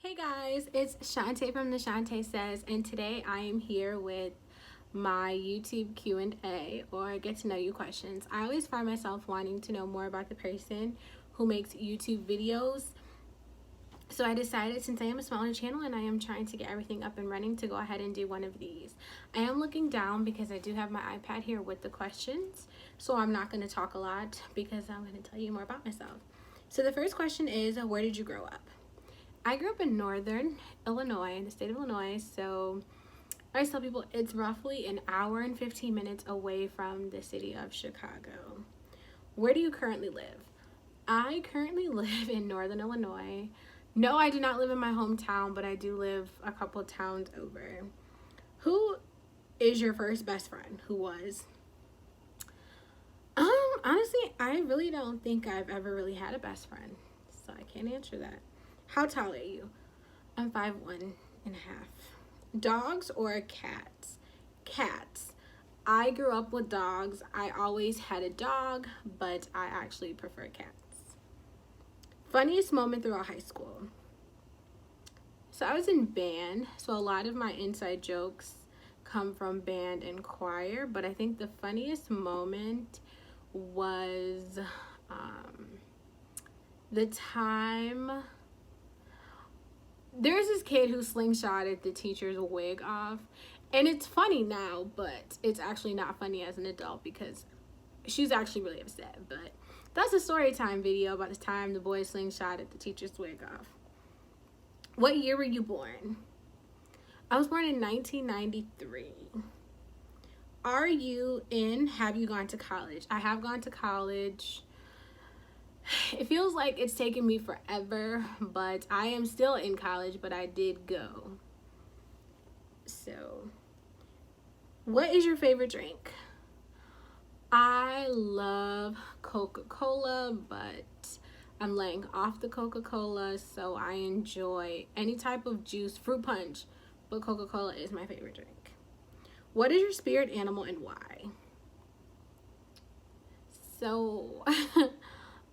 Hey guys, it's Shantae from the Shantae Says, and today I am here with my YouTube Q&A or get to know you questions. I always find myself wanting to know more about the person who makes YouTube videos. So I decided, since I am a smaller channel and I am trying to get everything up and running, to go ahead and do one of these. I am looking down because I do have my iPad here with the questions. So I'm not going to talk a lot because I'm going to tell you more about myself. So the first question is, where did you grow up? I grew up in northern Illinois, in the state of Illinois, so I always tell people it's roughly an hour and 15 minutes away from the city of Chicago. Where do you currently live? I currently live in northern Illinois. No, I do not live in my hometown, but I do live a couple of towns over. Who is your first best friend? Who was? Honestly, I really don't think I've ever really had a best friend, so I can't answer that. How tall are you? I'm 5'1.5". Dogs or cats? Cats. I grew up with dogs. I always had a dog, but I actually prefer cats. Funniest moment throughout high school? So I was in band, so a lot of my inside jokes come from band and choir, but I think the funniest moment was the time there's this kid who slingshotted the teacher's wig off, and it's funny now, but it's actually not funny as an adult because she's actually really upset. But that's a story time video about the time the boy slingshotted the teacher's wig off. What year were you born? I was born in 1993. Have you gone to college? I have gone to college. It feels like it's taken me forever, but I am still in college, but I did go. So, what is your favorite drink? I love Coca-Cola, but I'm laying off the Coca-Cola, so I enjoy any type of juice, fruit punch, but Coca-Cola is my favorite drink. What is your spirit animal and why? So,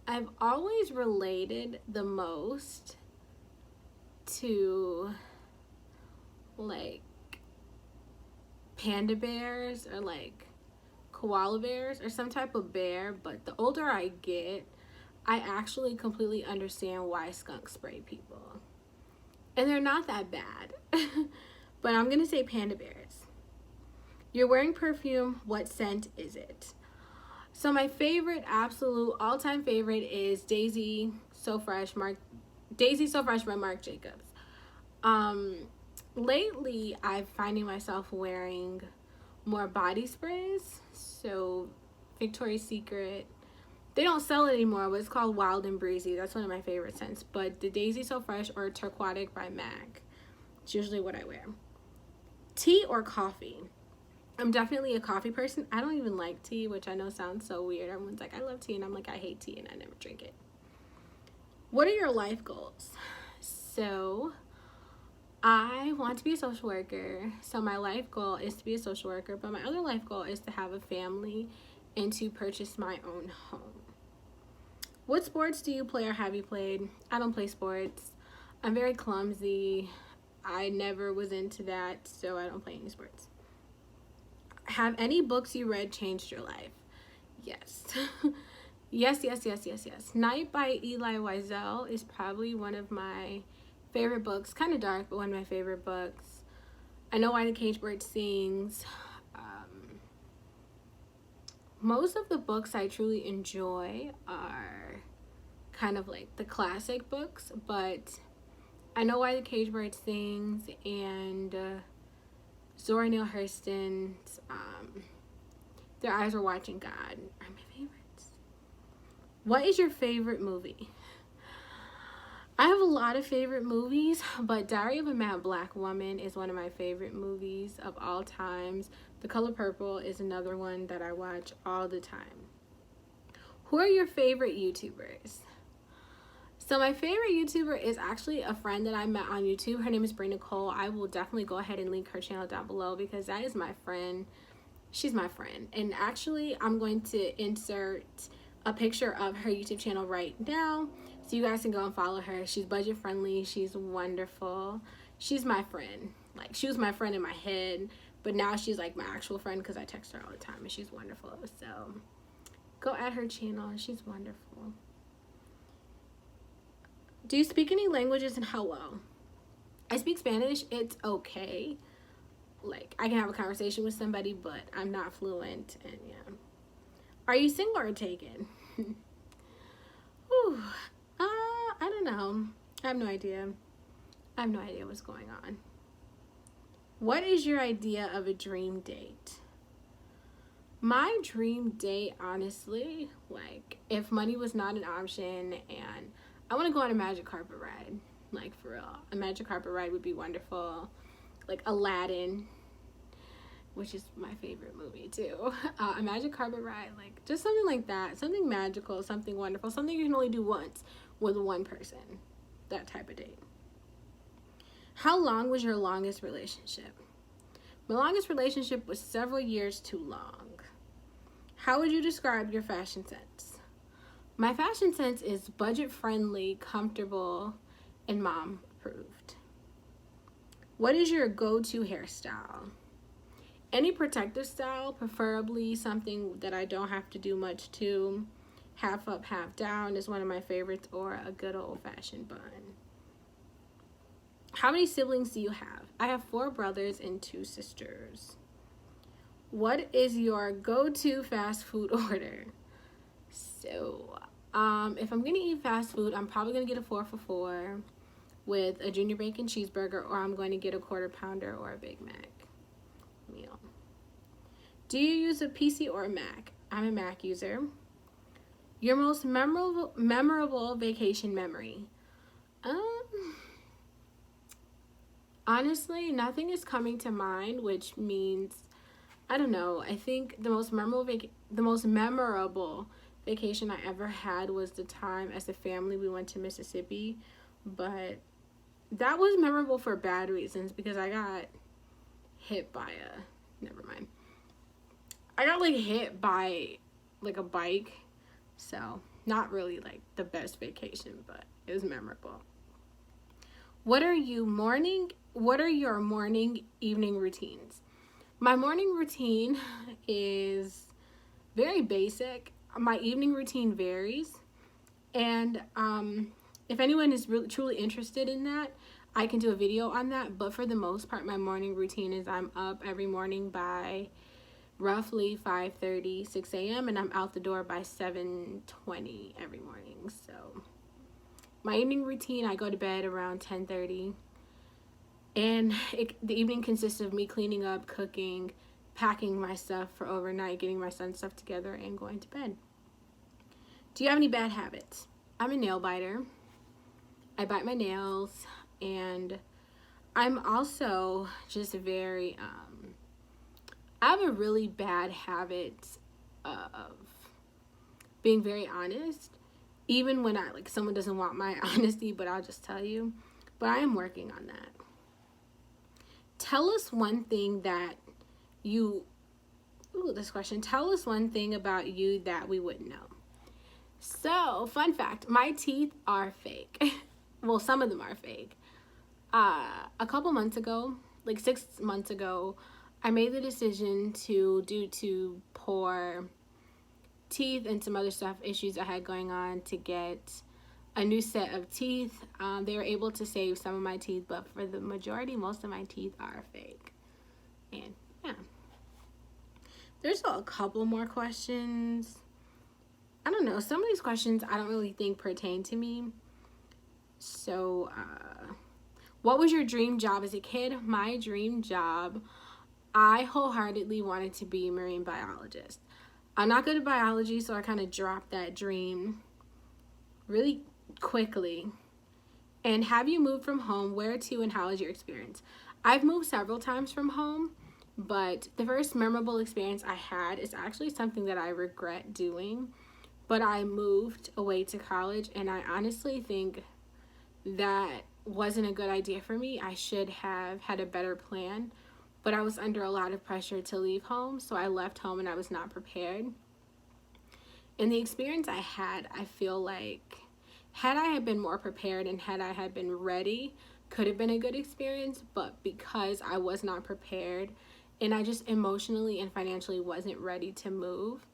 I've always related the most to like panda bears or like koala bears or some type of bear, but the older I get, I actually completely understand why skunks spray people. And they're not that bad. But I'm gonna say panda bears. You're wearing perfume, what scent is it? So my favorite, absolute all-time favorite is Daisy So Fresh by Marc Jacobs. Lately I'm finding myself wearing more body sprays. So Victoria's Secret, they don't sell it anymore, but it's called Wild and Breezy. That's one of my favorite scents. But the Daisy So Fresh or Turquatic by MAC, it's usually what I wear. Tea or coffee? I'm definitely a coffee person. I don't even like tea, which I know sounds so weird. Everyone's like, I love tea, and I'm like, I hate tea, and I never drink it. What are your life goals? So, I want to be a social worker. So my life goal is to be a social worker, but my other life goal is to have a family and to purchase my own home. What sports do you play or have you played? I don't play sports. I'm very clumsy. I never was into that, so I don't play any sports. Have any books you read changed your life? Yes. yes. Night by Eli Wiesel is probably one of my favorite books. Kind of dark, but one of my favorite books. I Know Why the Caged Bird Sings. Most of the books I truly enjoy are kind of like the classic books, but I Know Why the Caged Bird Sings and Zora Neale Hurston's Their Eyes Were Watching God are my favorites. What is your favorite movie? I have a lot of favorite movies, but Diary of a Mad Black Woman is one of my favorite movies of all times. The Color Purple is another one that I watch all the time. Who are your favorite YouTubers? So my favorite YouTuber is actually a friend that I met on YouTube. Her name is Brie Nicole. I will definitely go ahead and link her channel down below because that is my friend. She's my friend. And actually, I'm going to insert a picture of her YouTube channel right now, so you guys can go and follow her. She's budget friendly. She's wonderful. She's my friend. Like, she was my friend in my head, but now she's like my actual friend because I text her all the time, and she's wonderful. So go at her channel. She's wonderful. Do you speak any languages, and how well? I speak Spanish. It's okay. Like, I can have a conversation with somebody, but I'm not fluent, and yeah. Are you single or taken? Whew. I don't know. I have no idea. I have no idea what's going on. What is your idea of a dream date? My dream date, honestly, like, if money was not an option, and I want to go on a magic carpet ride, like, for real. A magic carpet ride would be wonderful. Like Aladdin, which is my favorite movie too. A magic carpet ride, like, just something like that. Something magical, something wonderful, something you can only do once with one person. That type of date. How long was your longest relationship? My longest relationship was several years too long. How would you describe your fashion sense? My fashion sense is budget friendly, comfortable, and mom approved. What is your go-to hairstyle? Any protective style, preferably something that I don't have to do much to. Half up, half down is one of my favorites, or a good old-fashioned bun. How many siblings do you have? I have 4 brothers and 2 sisters. What is your go-to fast food order? So, if I'm going to eat fast food, I'm probably going to get a 4 for $4 with a junior bacon cheeseburger, or I'm going to get a quarter pounder or a Big Mac meal. Do you use a PC or a Mac? I'm a Mac user. Your most memorable vacation memory? Honestly, nothing is coming to mind, which means, I don't know. I think the most memorable vacation I ever had was the time as a family we went to Mississippi, but that was memorable for bad reasons because I got hit by I got like hit by like a bike, so not really like the best vacation, but it was memorable. What are your morning, evening routines? My morning routine is very basic. My evening routine varies, and if anyone is really truly interested in that, I can do a video on that. But for the most part, my morning routine is I'm up every morning by roughly 5:30, 6 a.m. and I'm out the door by 7:20 every morning. So my evening routine, I go to bed around 10:30, and the evening consists of me cleaning up, cooking, packing my stuff for overnight, getting my son's stuff together, and going to bed. Do you have any bad habits? I'm a nail biter. I bite my nails, and I'm also just very, I have a really bad habit of being very honest, even when someone doesn't want my honesty, but I'll just tell you. But I am working on that. Tell us one thing that this question. Tell us one thing about you that we wouldn't know. So, fun fact, my teeth are fake. Well, some of them are fake. A couple months ago, like 6 months ago, I made the decision due to poor teeth and some other stuff, issues I had going on, to get a new set of teeth. They were able to save some of my teeth, but for the majority, most of my teeth are fake. And yeah. There's a couple more questions. I don't know. Some of these questions I don't really think pertain to me. So, what was your dream job as a kid? My dream job, I wholeheartedly wanted to be a marine biologist. I'm not good at biology, so I kind of dropped that dream really quickly. And have you moved from home? Where to, and how was your experience? I've moved several times from home, but the first memorable experience I had is actually something that I regret doing. But I moved away to college, and I honestly think that wasn't a good idea for me. I should have had a better plan, but I was under a lot of pressure to leave home, so I left home and I was not prepared. And the experience I had, I feel like had I had been more prepared and had I had been ready, could have been a good experience. But because I was not prepared and I just emotionally and financially wasn't ready to move,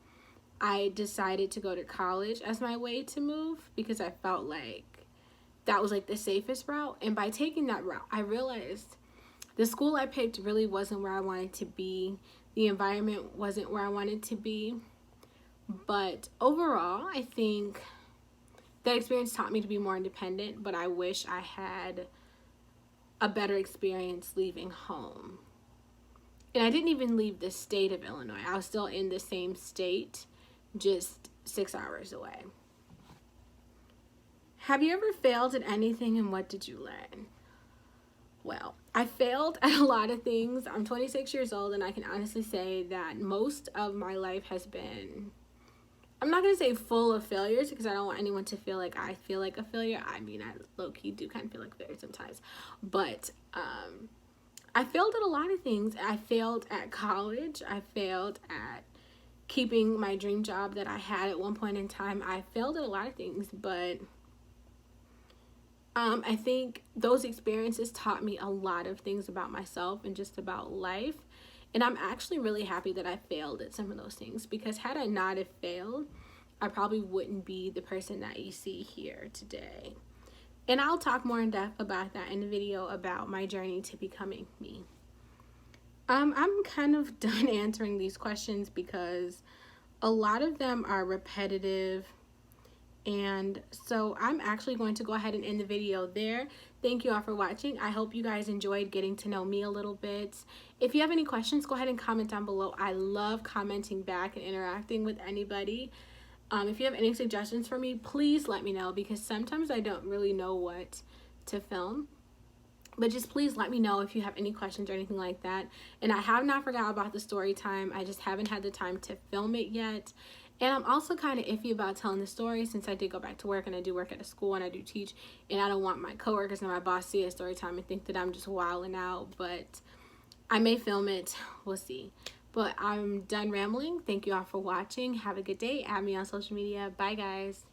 I decided to go to college as my way to move because I felt like that was like the safest route. And by taking that route, I realized the school I picked really wasn't where I wanted to be. The environment wasn't where I wanted to be. But overall, I think that experience taught me to be more independent, but I wish I had a better experience leaving home. And I didn't even leave the state of Illinois. I was still in the same state, just 6 hours away. Have you ever failed at anything and what did you learn? Well, I failed at a lot of things. I'm 26 years old and I can honestly say that most of my life has been, I'm not going to say full of failures because I don't want anyone to feel like I feel like a failure. I mean, I low-key do kind of feel like a failure sometimes. But I failed at a lot of things. I failed at college. I failed at keeping my dream job that I had at one point in time. I failed at a lot of things, but I think those experiences taught me a lot of things about myself and just about life. And I'm actually really happy that I failed at some of those things because had I not have failed, I probably wouldn't be the person that you see here today. And I'll talk more in depth about that in the video about my journey to becoming me. I'm kind of done answering these questions because a lot of them are repetitive. And so I'm actually going to go ahead and end the video there. Thank you all for watching. I hope you guys enjoyed getting to know me a little bit. If you have any questions, go ahead and comment down below. I love commenting back and interacting with anybody. If you have any suggestions for me, please let me know because sometimes I don't really know what to film. But just please let me know if you have any questions or anything like that. And I have not forgot about the story time. I just haven't had the time to film it yet. And I'm also kind of iffy about telling the story since I did go back to work and I do work at a school and I do teach. And I don't want my coworkers and my boss to see a story time and think that I'm just wilding out. But I may film it. We'll see. But I'm done rambling. Thank you all for watching. Have a good day. Add me on social media. Bye, guys.